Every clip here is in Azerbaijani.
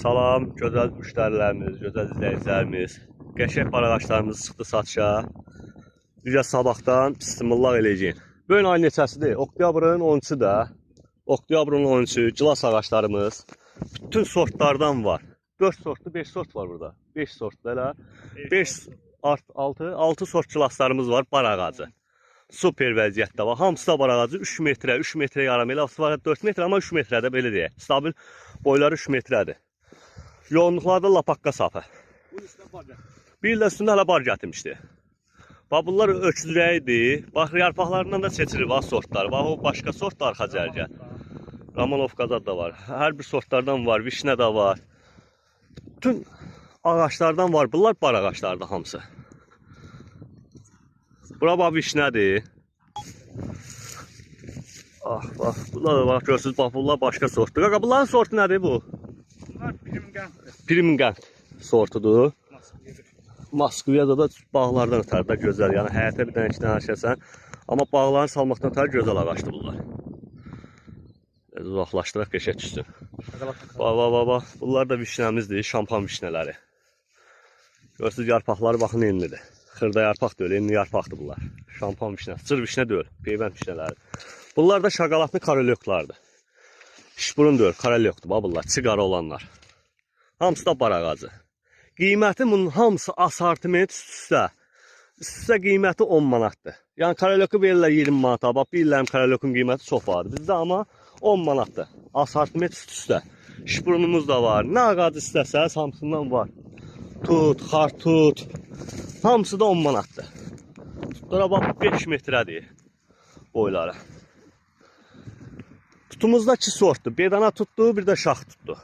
Salam, gözəl müştərilərimiz, gözəl izləyicilərimiz. Qəşəng bar ağaclarımız çıxdı satışa. Bizə sabahdan bismillah eləyəcək. Bu gün ayın neçəsidir? Oktyabrın 13-ü də. Oktyabrın 13-ü gilas ağaclarımız. Bütün sortlardan var. 4 sortlu, 5 sort var burada. 5 sortlu elə. 5, 6 sort gilaslarımız var, bar ağacı. Super vəziyyətdə var. Hamısı da bar ağacı 3 metrə, 3 metrə yarım elə. 4 metrə, amma 3 metrədə belə deyək. Stabil boyları 3 metrədir. Yoğunluqlarda lapaqqa sapı. Bir də üstündə hələ bar gətirmişdi. Bax, bunlar öküzrəyidir. Bax, yarpaqlarından da seçilir var sortlar. Bax, o başqa sort da arxa cərgə. Romanov qazad da var. Hər bir sortlardan var. Vişnə də var. Bütün ağaçlardan var. Bunlar bar ağaçlardır hamısı. Bura bax, vişnədir. Ah, bax, bunlar da bax, görürsünüz, bax, bunlar başqa sortdur. Qaqa, bunların sortu nədir bu? Bunlar primgənddir. Primgənd sortudur. Moskviyada da bağlardan ötər də gözəl. Yəni həyətə bir dənə iki dənə açarsan. Amma bağların salmaqdan ötər gözəl ağacdır bunlar. Uzaqlaşdıraq qəşəng düşsün. Bax. Bunlar da vişnəmizdir, şampan vişnələri. Görürsünüz, yarpaqları baxın enlidir. Xırda yarpaq deyil, enli yarpaqdır bunlar. Şampan vişnə, cır vişnə deyil, peyvənd vişnələri. Bunlar da şokoladlı karelyoklardır. İşburun deyil, karelyokdur bunlar, siqara olanlar. Hamısı da bar ağacı. Qiyməti bunun hamısı asortiment üst-üstə qiyməti 10 manatdır. Yəni karelyoku verirlər 20 manata. Bax, bilirəm karyokun qiyməti çox vardır. Bizdə amma 10 manatdır. Asortiment üst-üstə. İşburunumuz da var. Nə ağacı istəsəz hamısından var. Tut, xartut. Hamısı da 10 manatdır. Tutlara bax, 5 metrədir boyları. Tutumuzda 2 sortdur. Bedana tutdu, bir də şax tutdu.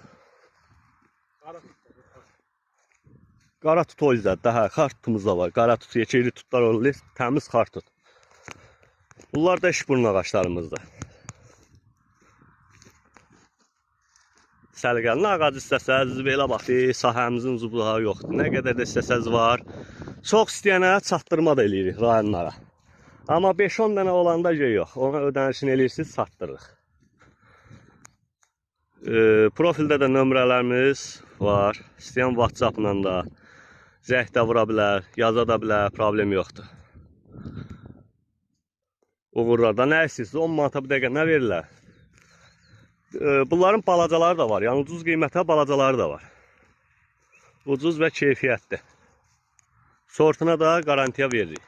Qara tut o yüzden daha xart tutumuz da var. Qara tut, yekeyli tutlar olur. Təmiz xart tut. Bunlar da işburun ağaçlarımızdır. Səliqəli ağacı istəsəz, belə bax, sahəmizin uzunluğu yoxdur. Nə qədər də istəsəz var. Çox istəyənə çatdırma da eləyirik rayonlara. Amma 5-10 dənə olanda yox. Ona ödənişini eləyirsiniz, çatdırırıq. Profildə də nömrələrimiz var. İstəyən WhatsApp-la da zəng də vura bilər, yaza da bilər, problem yoxdur. Uğurlarda nə istəyirsiniz? 10 manata bir dəqiqə nə verirlər? Bunların balacaları da var. Yəni ucuz qiymətə balacaları da var. Ucuz və keyfiyyətli. Sortuna da garantiya veririk.